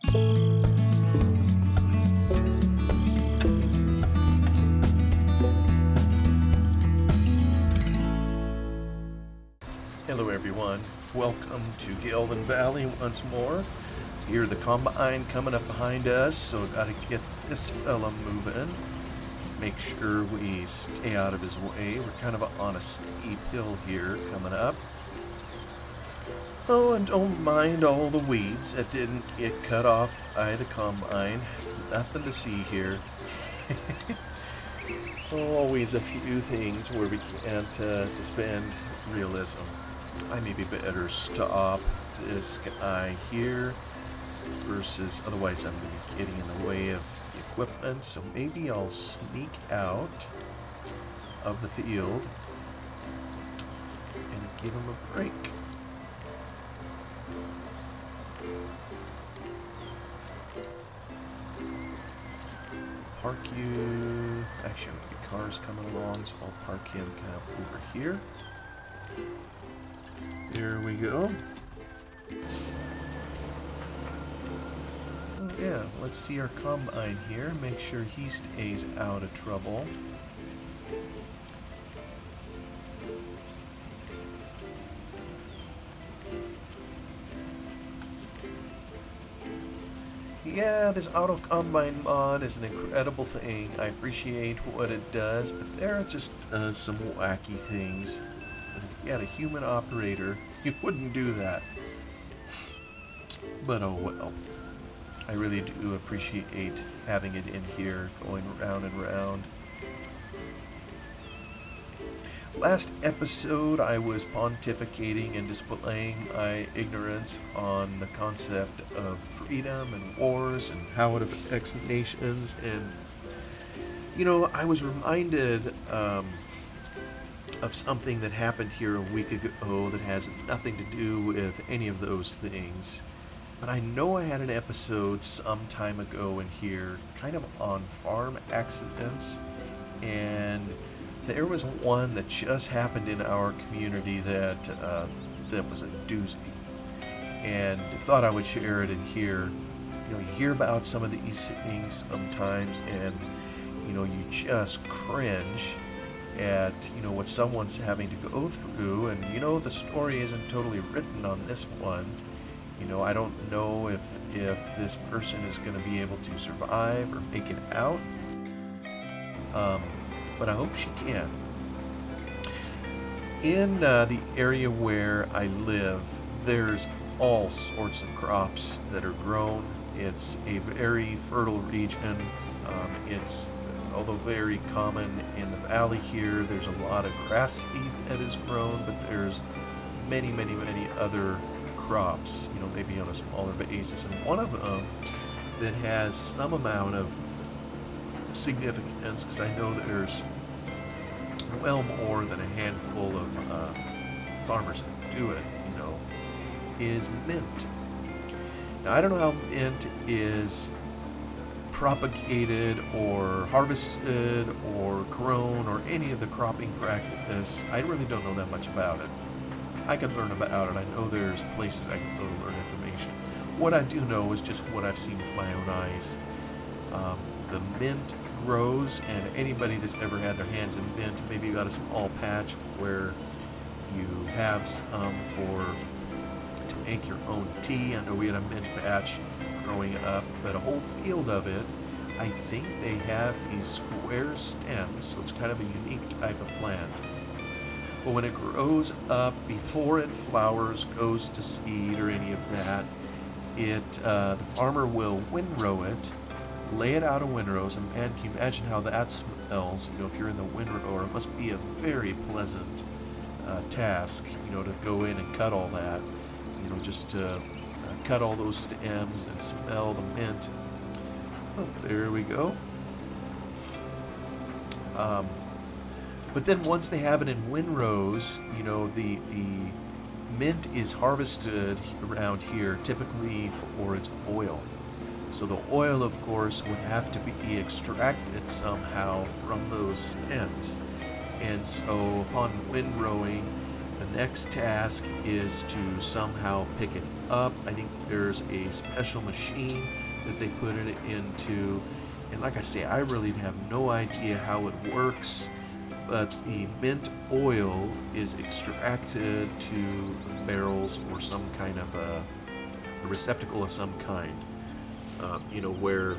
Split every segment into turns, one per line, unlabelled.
Hello everyone, welcome to Gelvin Valley once more. Hear the combine coming up behind us, so gotta get this fella moving. Make sure we stay out of his way. We're kind of on a steep hill here coming up. Oh, and don't mind all the weeds that didn't get cut off by the combine. Nothing to see here. Always a few things where we can't suspend realism. I maybe better stop this guy here versus otherwise I'm going to be getting in the way of the equipment. So maybe I'll sneak out of the field and give him a break. Park you. Actually, maybe cars coming along, so I'll park him kind of over here. There we go. Oh, yeah, let's see our combine here. Make sure he stays out of trouble. Yeah, this auto combine mod is an incredible thing. I appreciate what it does, but there are just some wacky things. If you had a human operator, you wouldn't do that. But oh well. I really do appreciate having it in here, going round and round. Last episode, I was pontificating and displaying my ignorance on the concept of freedom and wars and how it affects nations. And, you know, I was reminded of something that happened here a week ago that has nothing to do with any of those things. But I know I had an episode some time ago in here, kind of on farm accidents, and there was one that just happened in our community that was a doozy, and thought I would share it in here. You know, you hear about some of these things sometimes, and you know, you just cringe at what someone's having to go through, and the story isn't totally written on this one. I don't know if this person is going to be able to survive or make it out. But I hope she can. In the area where I live, there's all sorts of crops that are grown. It's a very fertile region. It's, although very common in the valley here, there's a lot of grass seed that is grown, but there's many, many, many other crops, maybe on a smaller basis. And one of them that has some amount of significance, because I know that there's well more than a handful of farmers that do it, is mint. Now, I don't know how mint is propagated or harvested or grown or any of the cropping practice. I really don't know that much about it. I can learn about it. I know there's places I can go to learn information. What I do know is just what I've seen with my own eyes. The mint grows, and anybody that's ever had their hands in mint, maybe you got a small patch where you have some to make your own tea. I know we had a mint patch growing up, but a whole field of it. I think they have these square stems, so it's kind of a unique type of plant. But when it grows up, before it flowers, goes to seed, or any of that, the farmer will windrow it, lay it out of windrows, and man, can you imagine how that smells? If you're in the windrower, it must be a very pleasant task, to go in and cut all that, just to cut all those stems and smell the mint. Oh, there we go. But then once they have it in windrows, the mint is harvested around here typically for its oil. So the oil, of course, would have to be extracted somehow from those stems. And so upon windrowing, The next task is to somehow pick it up. I think there's a special machine that they put it into. And like I say, I really have no idea how it works, but the mint oil is extracted to barrels or some kind of a receptacle of some kind, where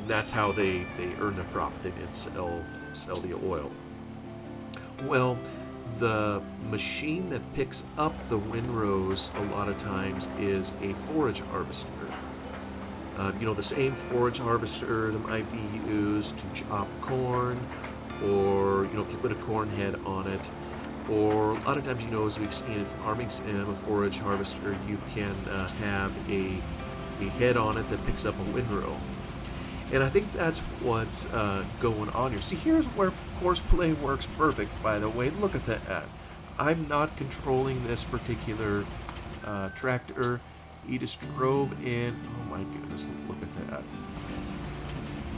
that's how they earn their profit. They then sell the oil. Well, the machine that picks up the windrows a lot of times is a forage harvester. The same forage harvester that might be used to chop corn, or if you put a corn head on it, or a lot of times, as we've seen in farming sim, a forage harvester, you can have a head on it that picks up a windrow. And I think that's what's going on here. See, here's where Courseplay works perfect, by the way. Look at that. I'm not controlling this particular tractor. He just drove in. Oh my goodness, look at that.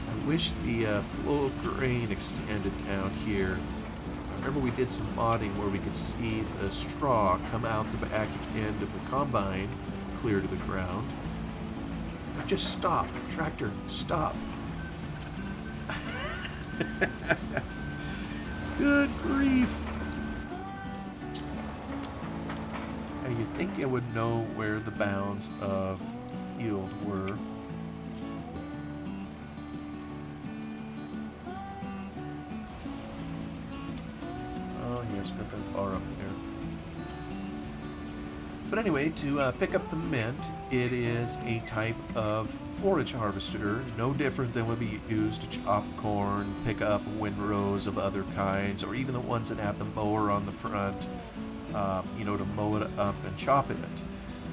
I wish the flow of grain extended out here. I remember we did some modding where we could see the straw come out the back end of the combine, clear to the ground. Just stop. Tractor, stop. Good grief. Now, you'd think it would know where the bounds of the field were. Oh, yes, got that bar up there. But anyway, to pick up the mint, it is a type of forage harvester, no different than would be used to chop corn, pick up windrows of other kinds, or even the ones that have the mower on the front, to mow it up and chop it.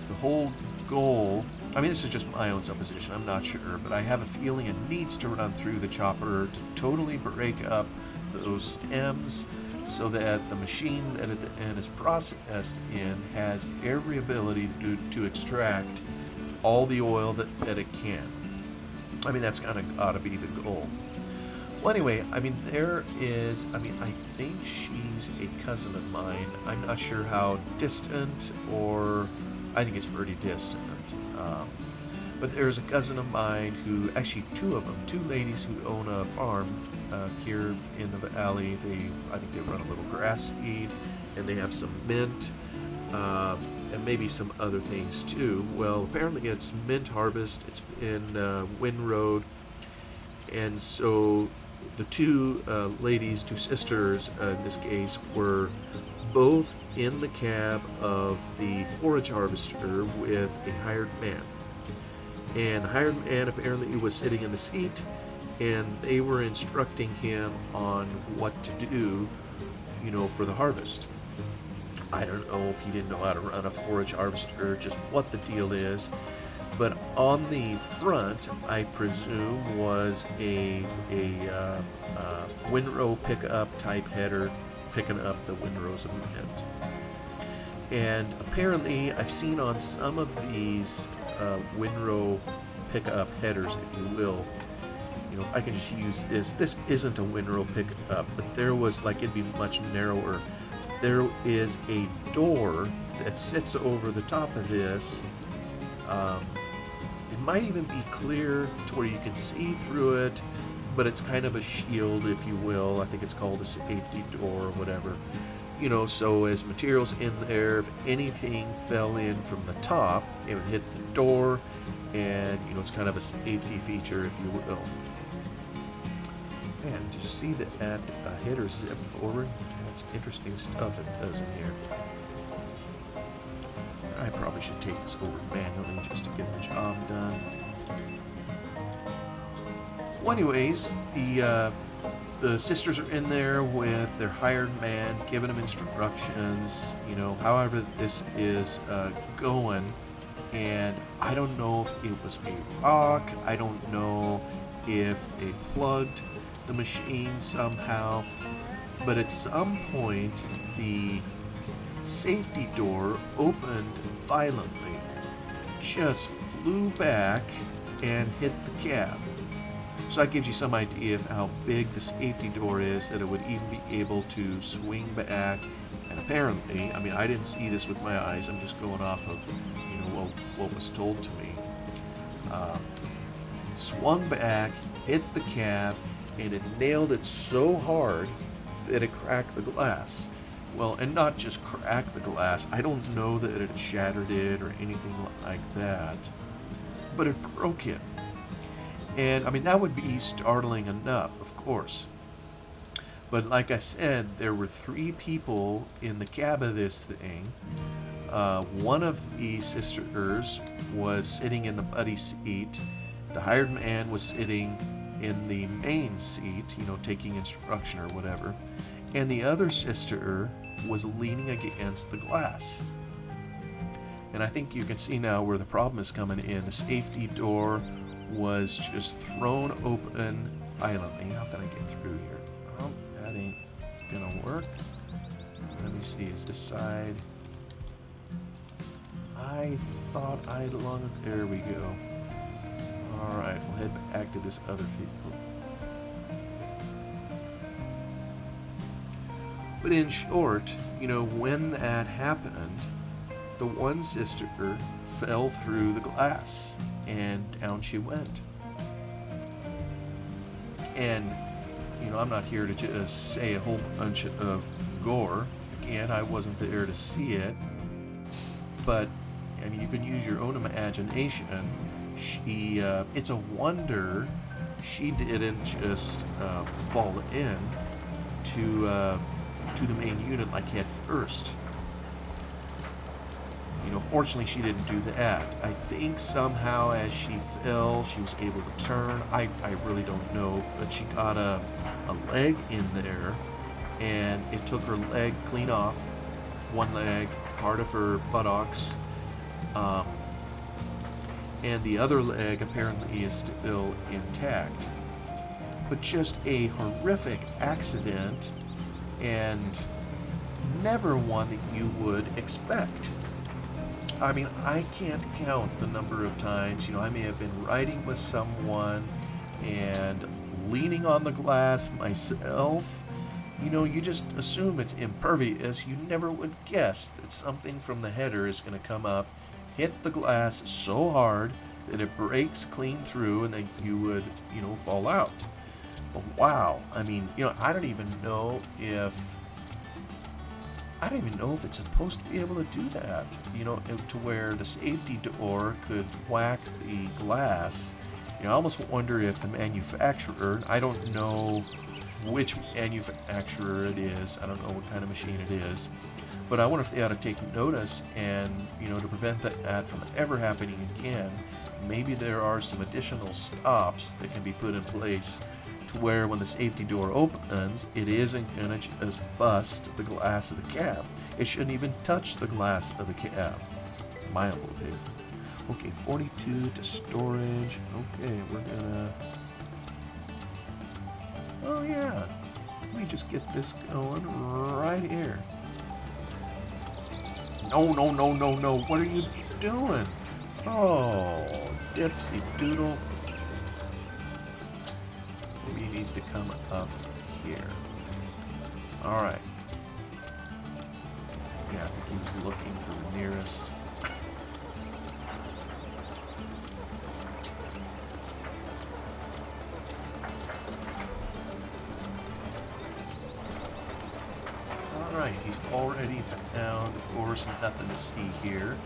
The whole goal, this is just my own supposition, I'm not sure, but I have a feeling it needs to run through the chopper to totally break up those stems, so that the machine that at the end is processed in has every ability to extract all the oil that it can. That's kind of ought to be the goal. Well, anyway, there is, I think she's a cousin of mine. I'm not sure how distant, or I think it's pretty distant. But there's a cousin of mine who, actually two of them, two ladies who own a farm here in the valley. I think they run a little grass seed, and they have some mint, and maybe some other things too. Well, apparently it's mint harvest. It's in windrow, and so the two ladies, two sisters in this case, were both in the cab of the forage harvester with a hired man. And the hired man apparently was sitting in the seat, and they were instructing him on what to do, for the harvest. I don't know if he didn't know how to run a forage harvester, just what the deal is. But on the front, I presume, was a windrow pickup type header picking up the windrows of mint. And apparently, I've seen on some of these windrow pickup headers, if you will, if I can just use this isn't a windrow pickup, but there was, it'd be much narrower. There is a door that sits over the top of this. It might even be clear to where you can see through it, but it's kind of a shield, if you will. I think it's called a safety door or whatever. So as materials in there, if anything fell in from the top, it would hit the door, and it's kind of a safety feature, if you will. Man, did you see that header zip forward? That's interesting stuff it does in here. I probably should take this over manually just to get the job done. Well, anyways, the sisters are in there with their hired man, giving them instructions, however this is going. And I don't know if it was a rock. I don't know if they plugged the machine somehow. But at some point, the safety door opened violently, just flew back and hit the cab. So that gives you some idea of how big the safety door is, that it would even be able to swing back and apparently, I mean, I didn't see this with my eyes. I'm just going off of, you know, what was told to me. Um, Swung back, hit the cab, and it nailed it so hard that it cracked the glass. Well, and not just cracked the glass. I don't know that it shattered it or anything like that, but it broke it. And I mean, that would be startling enough, of course. But like I said, there were 3 people in the cab of this thing. One of the sisters was sitting in the buddy seat. The hired man was sitting in the main seat, you know, taking instruction or whatever. And the other sister was leaning against the glass. And I think you can see now where the problem is coming in. The safety door was just thrown open violently. How can I get through here? Oh, that ain't gonna work. Let me see, is this side? I thought I'd long... There we go. Alright, we'll head back to this other vehicle. But in short, you know, when that happened, the one sister fell through the glass and down she went. And, you know, I'm not here to just say a whole bunch of gore. Again, I wasn't there to see it. But, I mean, you can use your own imagination. She, it's a wonder she didn't just fall in to the main unit like head first. You know, fortunately she didn't do that. I think somehow as she fell, she was able to turn. I really don't know, but she got a leg in there, and it took her leg clean off. One leg, part of her buttocks, and the other leg apparently is still intact. But just a horrific accident, and never one that you would expect. I mean, I can't count the number of times, you know, I may have been riding with someone and leaning on the glass myself. You know, you just assume it's impervious. You never would guess that something from the header is going to come up, hit the glass so hard that it breaks clean through and then you would, you know, fall out. But wow, I mean, you know, I don't even know if it's supposed to be able to do that, you know, to where the safety door could whack the glass. You know, I almost wonder if the manufacturer, I don't know which manufacturer it is, I don't know what kind of machine it is, but I wonder if they ought to take notice and, you know, to prevent that from ever happening again, maybe there are some additional stops that can be put in place to where when the safety door opens, it isn't going to just bust the glass of the cab. It shouldn't even touch the glass of the cab. My humble opinion. Okay, 42 to storage. Okay, we're gonna... Oh yeah, let me just get this going right here. No, no, no, no, no, what are you doing? Oh, dipsy doodle. Maybe he needs to come up here. Alright. Yeah, I think he was looking for the nearest. Alright, he's already found, of course, nothing to see here.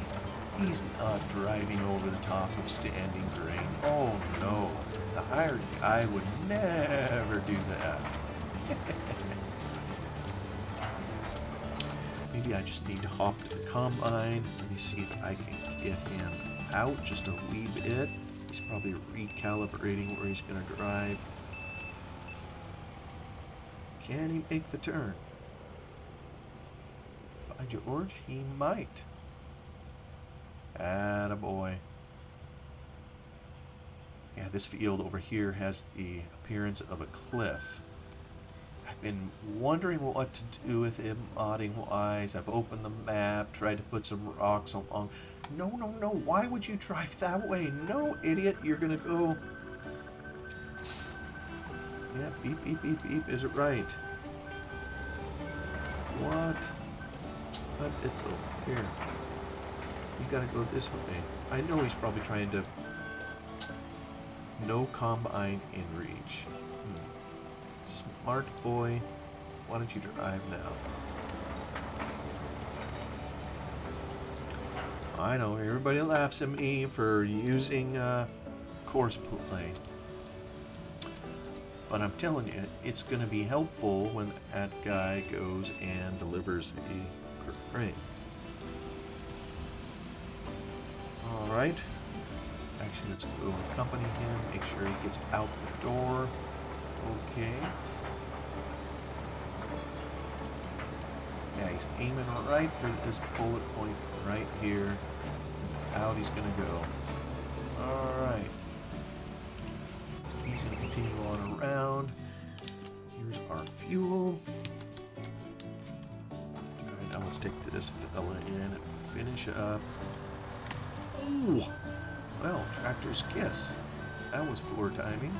He's not driving over the top of standing grain. Oh no, the hired guy would never do that. Maybe I just need to hop to the combine. Let me see if I can get him out just a wee bit. He's probably recalibrating where he's going to drive. Can he make the turn? By George, he might. Attaboy. Yeah, this field over here has the appearance of a cliff. I've been wondering what to do with it modding-wise. I've opened the map, tried to put some rocks along. No, no, no, why would you drive that way? No, idiot, you're gonna go... Yeah, beep, beep, beep, beep, is it right? What But it's over here. You gotta go this way. I know he's probably trying to... No combine in reach. Smart boy. Why don't you drive now? I know, everybody laughs at me for using course play. But I'm telling you, it's going to be helpful when that guy goes and delivers the grain. Alright. Actually, let's go accompany him, make sure he gets out the door. Okay. Yeah, he's aiming right for this bullet point right here. Out he's going to go. Alright. He's going to continue on around. Here's our fuel. Alright, now let's take this fella in and finish up. Ooh! Well, tractor's kiss. That was poor timing.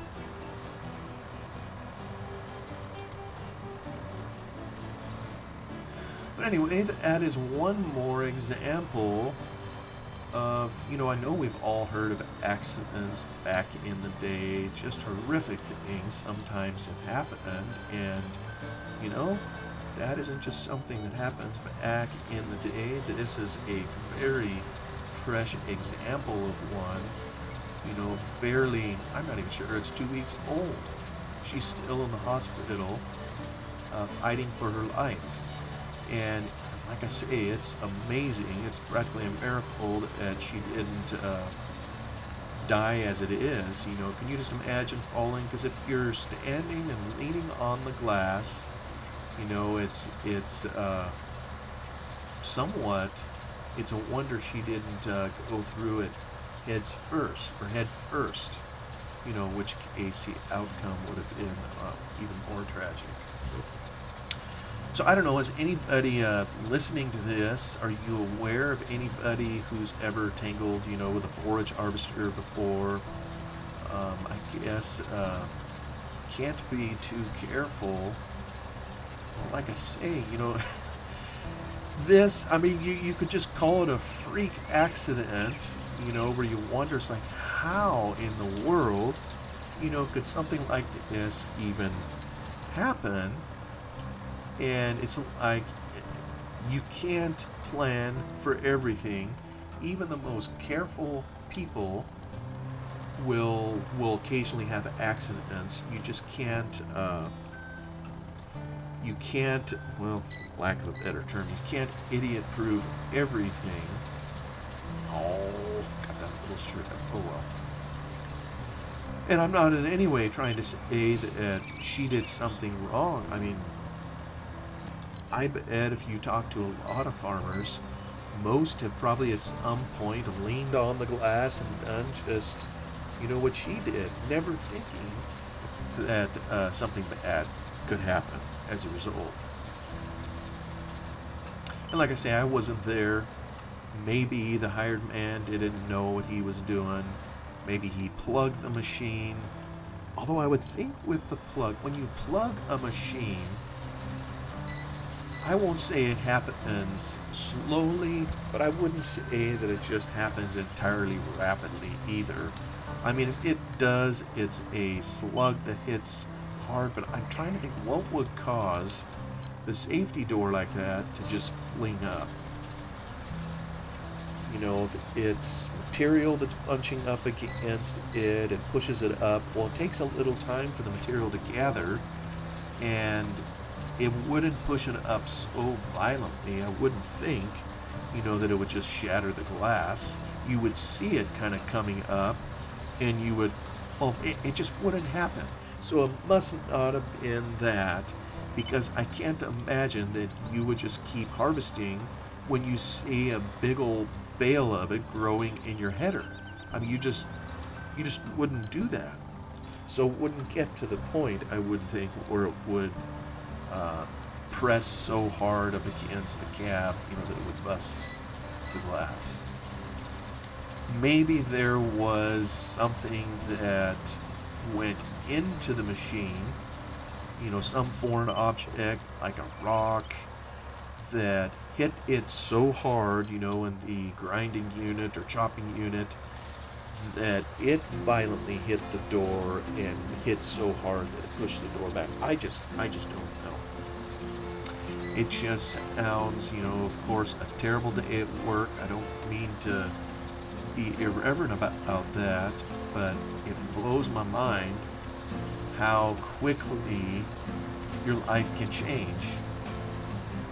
But anyway, that is one more example of, you know, I know we've all heard of accidents back in the day, just horrific things sometimes have happened, and, you know, that isn't just something that happens back in the day. This is a very fresh example of one, you know, barely, I'm not even sure it's 2 weeks old. She's still in the hospital, fighting for her life. And like I say, it's amazing. It's practically a miracle that she didn't die as it is. You know, can you just imagine falling? Because if you're standing and leaning on the glass, you know, it's somewhat. It's a wonder she didn't go through it head first. You know, which case the outcome would have been even more tragic. So I don't know, is anybody listening to this, are you aware of anybody who's ever tangled, you know, with a forage harvester before? I guess can't be too careful. Well, like I say, you know, this, I mean, you could just call it a freak accident, you know, where you wonder, it's like, how in the world, you know, could something like this even happen? And it's like, you can't plan for everything. Even the most careful people will occasionally have accidents. You just can't, well, lack of a better term, you can't idiot-proof everything. Oh, got that little straight up. Oh well. And I'm not in any way trying to say that she did something wrong. I mean, I bet if you talk to a lot of farmers, most have probably at some point leaned on the glass and done just, you know, what she did, never thinking that something bad could happen as a result. And like I say, I wasn't there. Maybe the hired man didn't know what he was doing. Maybe he plugged the machine. Although I would think with the plug, when you plug a machine, I won't say it happens slowly, but I wouldn't say that it just happens entirely rapidly either. I mean, if it does, it's a slug that hits hard, but I'm trying to think what would cause the safety door like that to just fling up. You know, if it's material that's bunching up against it and pushes it up, well, it takes a little time for the material to gather, and it wouldn't push it up so violently. I wouldn't think, you know, that it would just shatter the glass. You would see it kind of coming up, and you would, well, it just wouldn't happen. So it must not have been that, because I can't imagine that you would just keep harvesting when you see a big old bale of it growing in your header. I mean, you just wouldn't do that. So it wouldn't get to the point, I wouldn't think, where it would press so hard up against the cab, you know, that it would bust the glass. Maybe there was something that went into the machine, you know, some foreign object like a rock that hit it so hard, you know, in the grinding unit or chopping unit, that it violently hit the door and hit so hard that it pushed the door back. I just don't know. It just sounds, you know, of course, a terrible day at work. I don't mean to be irreverent about that, but it blows my mind how quickly your life can change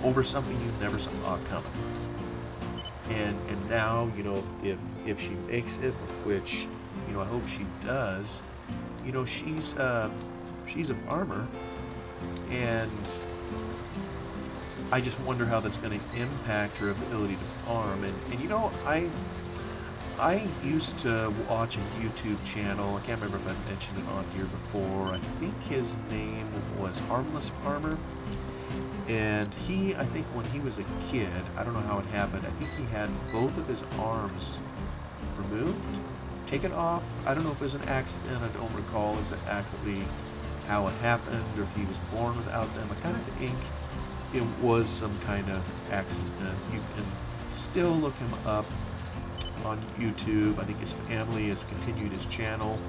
over something you never saw coming. And now, you know, if she makes it, which, you know, I hope she does, you know, she's a farmer, and I just wonder how that's going to impact her ability to farm. And you know, I used to watch a YouTube channel. I can't remember if I mentioned it on here before. I think his name was Harmless Farmer. And he, I think when he was a kid, I don't know how it happened, I think he had both of his arms removed, taken off. I don't know if it was an accident. I don't recall exactly how it happened or if he was born without them. I kind of think it was some kind of accident. You can still look him up on YouTube. I think his family has continued his channel,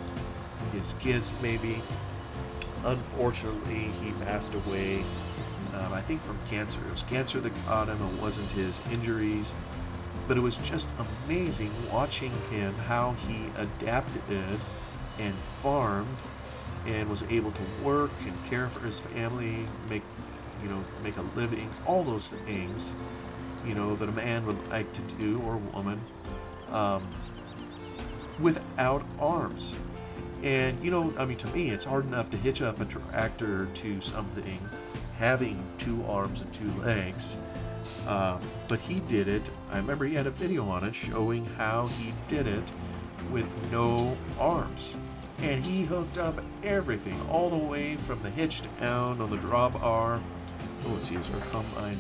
his kids maybe. Unfortunately, he passed away, I think from cancer. It was cancer that got him. It wasn't his injuries. But it was just amazing watching him, how he adapted and farmed and was able to work and care for his family, make a living, all those things, you know, that a man would like to do, or a woman, without arms. And, you know, I mean, to me, it's hard enough to hitch up a tractor to something having 2 arms and 2 legs. But he did it. I remember he had a video on it showing how he did it with no arms. And he hooked up everything, all the way from the hitch down on the drawbar, let's see, is our combine,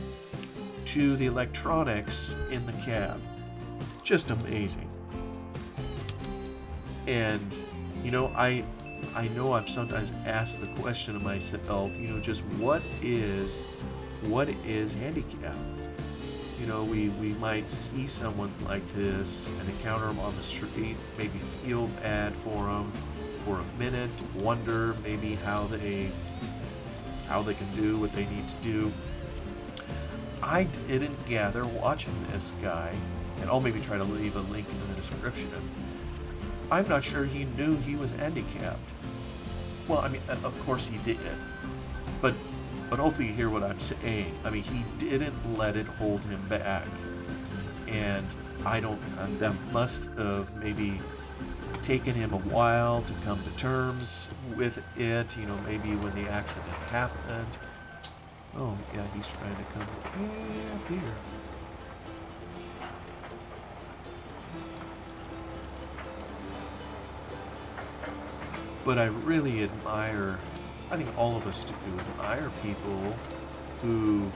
to the electronics in the cab. Just amazing. And, you know, I know I've sometimes asked the question of myself, you know, just what is handicap? You know, we might see someone like this and encounter them on the street, maybe feel bad for them for a minute, wonder maybe how they can do what they need to do. I didn't gather watching this guy, and I'll maybe try to leave a link in the description. I'm not sure he knew he was handicapped. Well, I mean, of course he did, but hopefully you hear what I'm saying. I mean, he didn't let it hold him back, and that must have maybe taken him a while to come to terms with it, you know, maybe when the accident happened. Oh, yeah, he's trying to come up here. But I really admire, I think all of us do admire people who,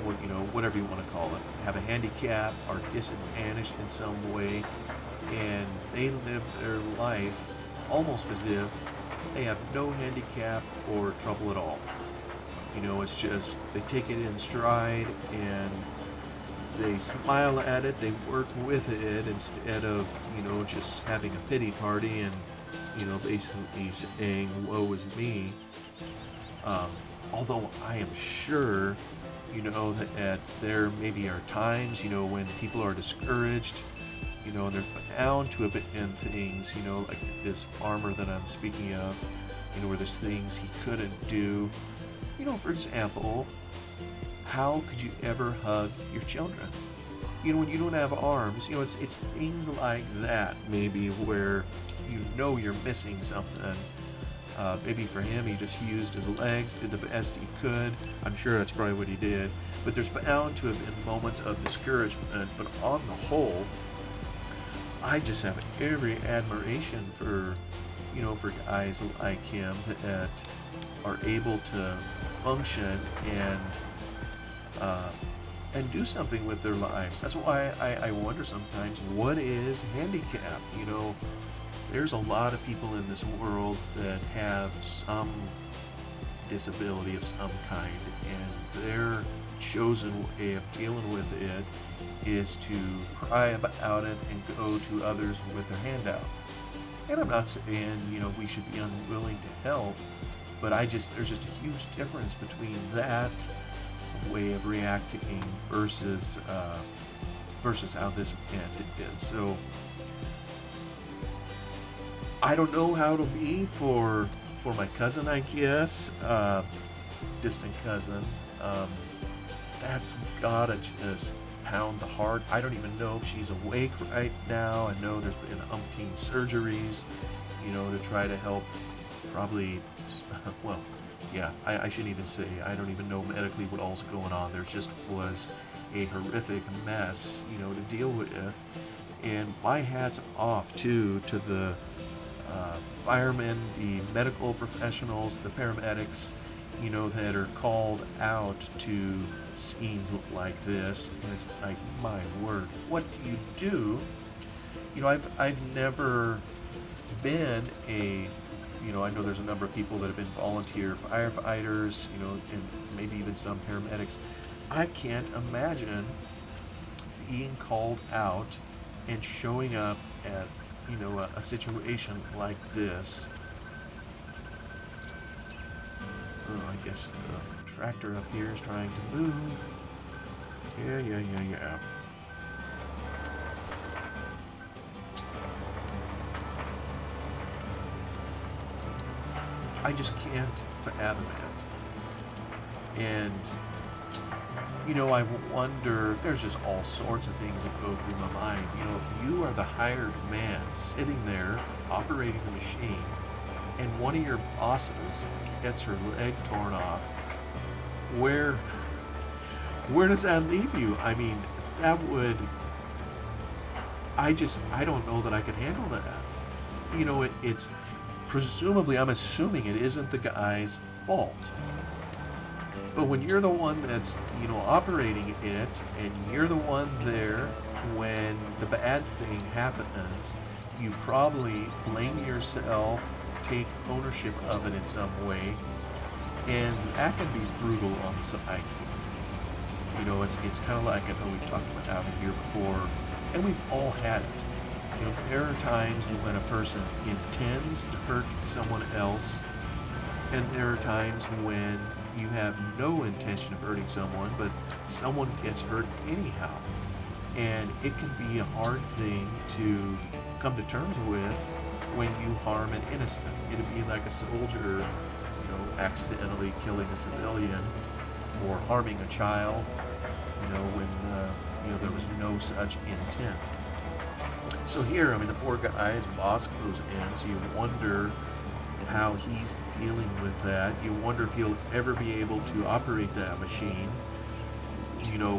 or, you know, whatever you want to call it, have a handicap, are disadvantaged in some way, and they live their life almost as if they have no handicap or trouble at all. You know, it's just, they take it in stride and they smile at it, they work with it instead of, you know, just having a pity party and, you know, basically saying, woe is me. Although I am sure, you know, that there maybe are times, you know, when people are discouraged, you know, and there's bound to have been things, you know, like this farmer that I'm speaking of, you know, where there's things he couldn't do. You know, for example, how could you ever hug your children? You know, when you don't have arms, you know, it's things like that, maybe, where you know you're missing something. Maybe for him, he just used his legs, did the best he could. I'm sure that's probably what he did. But there's bound to have been moments of discouragement. But on the whole, I just have every admiration for, you know, for guys like him that are able to function and do something with their lives. That's why I wonder sometimes, what is handicap? You know, there's a lot of people in this world that have some disability of some kind, and they're chosen way of dealing with it is to cry about it and go to others with their hand out. And I'm not saying, we should be unwilling to help, but there's just a huge difference between that way of reacting versus how this ended. So I don't know how it'll be for my cousin, I guess, distant cousin. That's gotta just pound the heart. I don't even know if she's awake right now. I know there's been umpteen surgeries, to try to help. Probably, well, yeah, I shouldn't even say. I don't even know medically what all's going on. There just was a horrific mess, to deal with. And my hat's off, too, to the firemen, the medical professionals, the paramedics, that are called out to scenes like this. And it's like, my word, what do you do? I've never been I know there's a number of people that have been volunteer firefighters, and maybe even some paramedics. I can't imagine being called out and showing up at, a situation like this. Oh, I guess the tractor up here is trying to move. Yeah. I just can't fathom it. And, I wonder, there's just all sorts of things that go through my mind. If you are the hired man sitting there operating the machine and one of your bosses gets her leg torn off, where does that leave you? I mean, that would, I don't know that I could handle that. It's presumably, I'm assuming it isn't the guy's fault. But when you're the one that's, operating it, and you're the one there when the bad thing happens, you probably blame yourself, take ownership of it in some way, and that can be brutal on the psyche. It's kind of like, I know we've talked about it here before, and we've all had it. There are times when a person intends to hurt someone else, and there are times when you have no intention of hurting someone, but someone gets hurt anyhow. And it can be a hard thing to come to terms with when you harm an innocent. It'd be like a soldier, accidentally killing a civilian or harming a child, when there was no such intent. So here, the poor guy's boss goes in, so you wonder how he's dealing with that. You wonder if he'll ever be able to operate that machine,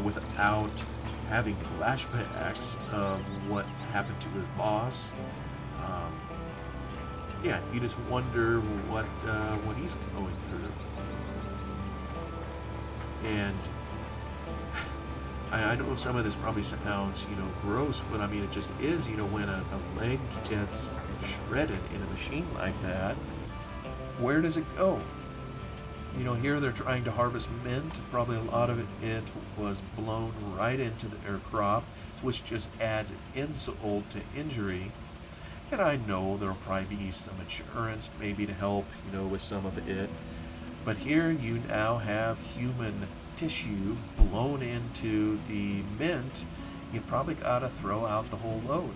without having flashbacks of what happened to his boss. You just wonder what he's going through. And I know some of this probably sounds, gross, but it just is, when a leg gets shredded in a machine like that, where does it go? Here they're trying to harvest mint. Probably a lot of it was blown right into their crop, which just adds insult to injury. And I know there'll probably be some insurance maybe to help, with some of it. But here you now have human tissue blown into the mint. You probably gotta throw out the whole load.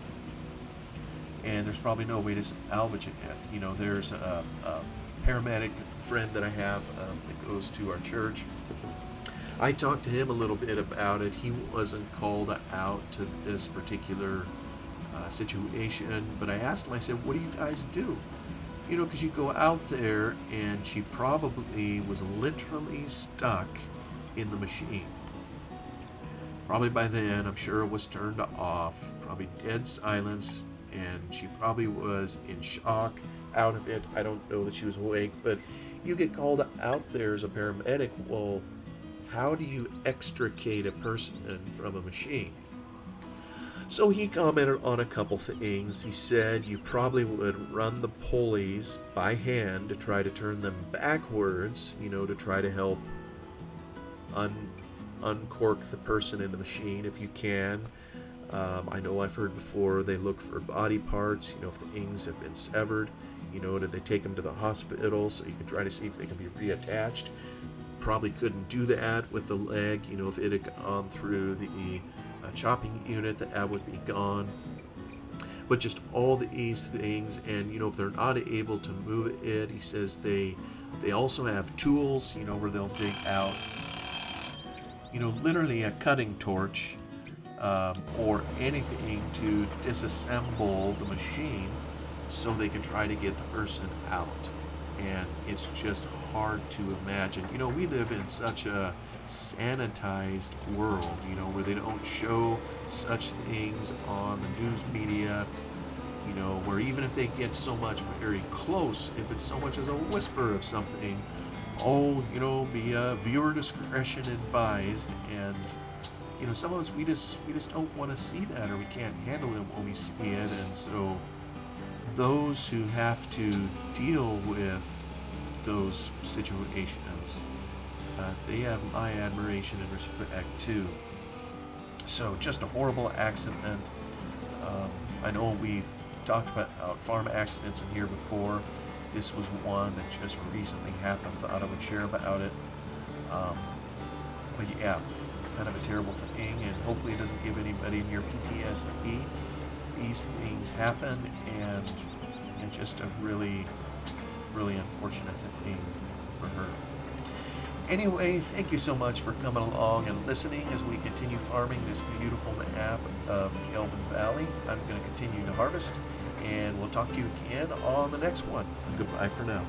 And there's probably no way to salvage it yet. There's a paramedic friend that I have that goes to our church. I talked to him a little bit about it. He wasn't called out to this particular situation, but I asked him, I said, what do you guys do? Because you go out there, and she probably was literally stuck in the machine. Probably by then, I'm sure it was turned off, probably dead silence, and she probably was in shock, out of it. I don't know that she was awake, but you get called out there as a paramedic. Well, how do you extricate a person from a machine? So he commented on a couple things. He said you probably would run the pulleys by hand to try to turn them backwards, to try to help uncork the person in the machine if you can. I know I've heard before they look for body parts, if the ings have been severed, did they take them to the hospital so you can try to see if they can be reattached. Probably couldn't do that with the leg, if it had gone through the chopping unit, that would be gone. But just all these things, and if they're not able to move it, he says they also have tools, where they'll dig out, literally a cutting torch, or anything to disassemble the machine so they can try to get the person out. And it's just hard to imagine. We live in such a sanitized world, where they don't show such things on the news media, where even if they get so much very close, if it's so much as a whisper of something, be viewer discretion advised. And some of us, we just don't want to see that, or we can't handle it when we see it. And so those who have to deal with those situations, they have my admiration and respect too. So just a horrible accident. I know we've talked about farm accidents in here before. This was one that just recently happened. Thought I would share about it. But yeah, kind of a terrible thing, and hopefully it doesn't give anybody near PTSD. These things happen, and just a really, really unfortunate thing for her. Anyway, thank you so much for coming along and listening as we continue farming this beautiful map of Gelvin Valley. I'm going to continue to harvest, and we'll talk to you again on the next one. Goodbye for now.